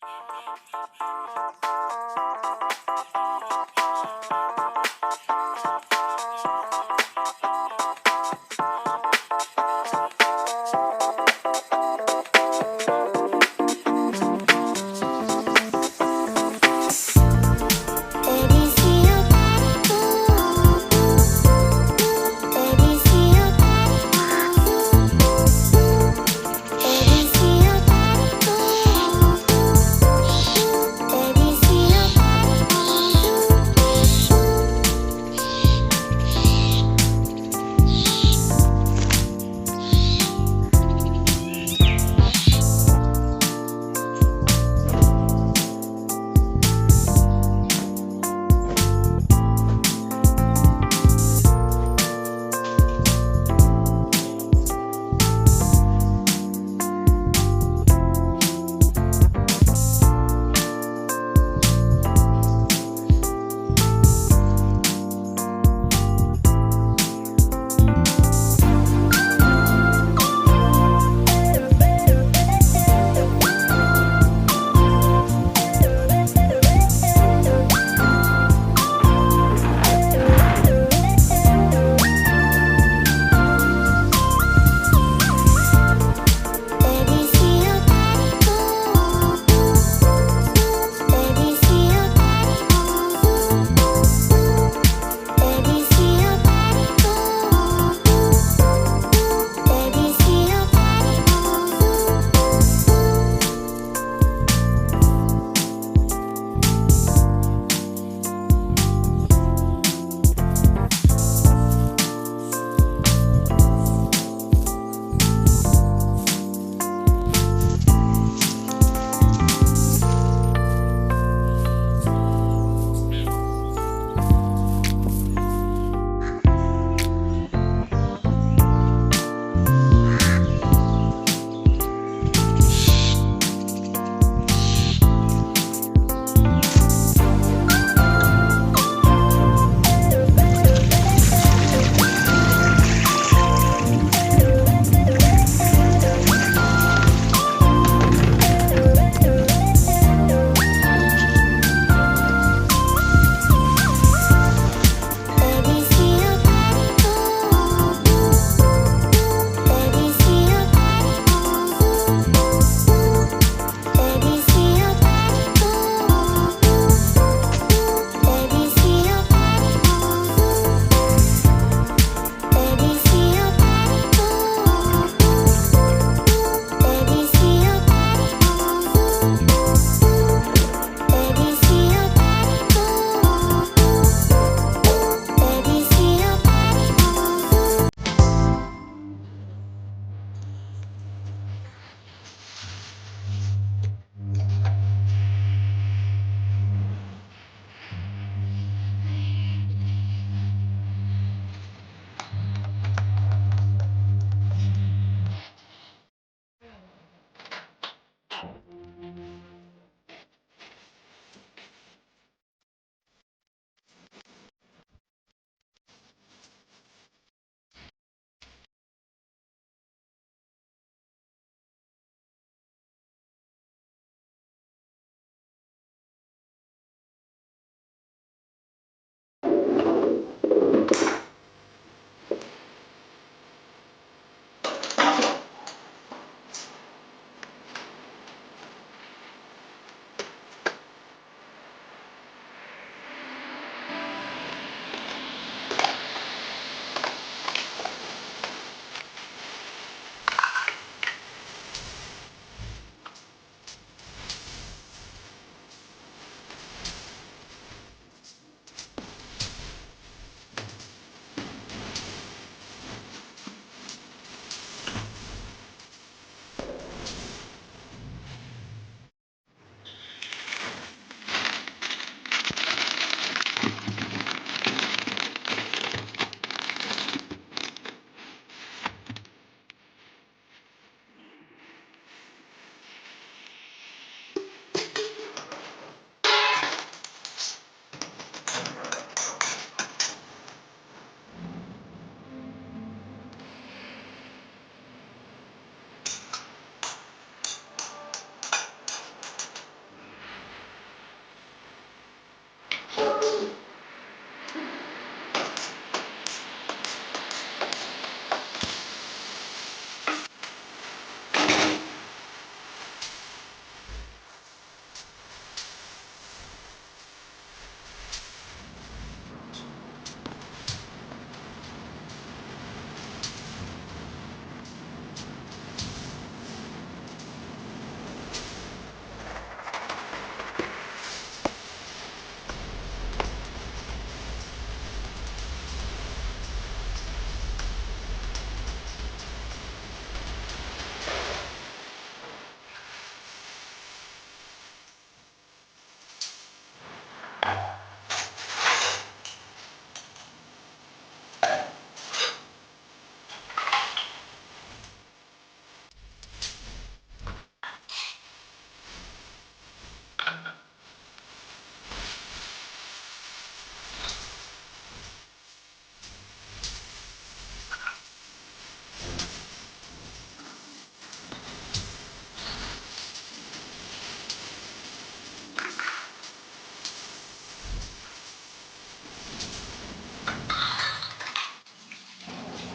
ABC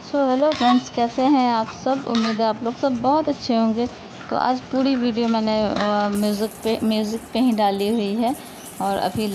hello friends, कैसे हैं आप सब। उम्मीद है आप लोग सब बहुत अच्छे होंगे। तो आज पूरी वीडियो मैंने म्यूज़िक पे ही डाली हुई है और अभी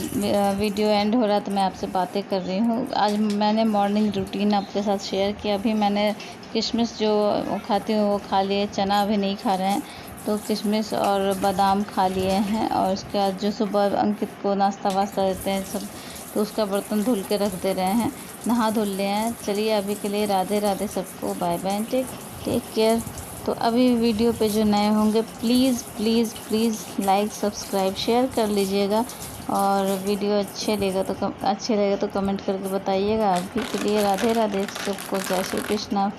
वीडियो एंड हो रहा है तो मैं आपसे बातें कर रही हूँ। आज मैंने मॉर्निंग रूटीन आपके साथ शेयर किया। अभी मैंने किशमिश जो खाती हूँ वो खा लिए, चना अभी नहीं खा रहे हैं, तो किशमिश और बादाम खा लिए हैं। और उसके बाद जो सुबह अंकित को नाश्ता वास्ता देते हैं सब, तो उसका बर्तन धुल के रख दे रहे हैं, नहा धुल ले हैं। चलिए अभी के लिए राधे राधे सबको, बाय बाय, टेक केयर। तो अभी वीडियो पे जो नए होंगे please please please like subscribe share कर लीजिएगा। और वीडियो अच्छे लगे तो कमेंट करके बताइएगा। अभी के लिए राधे राधे सबको, जय श्री कृष्णा।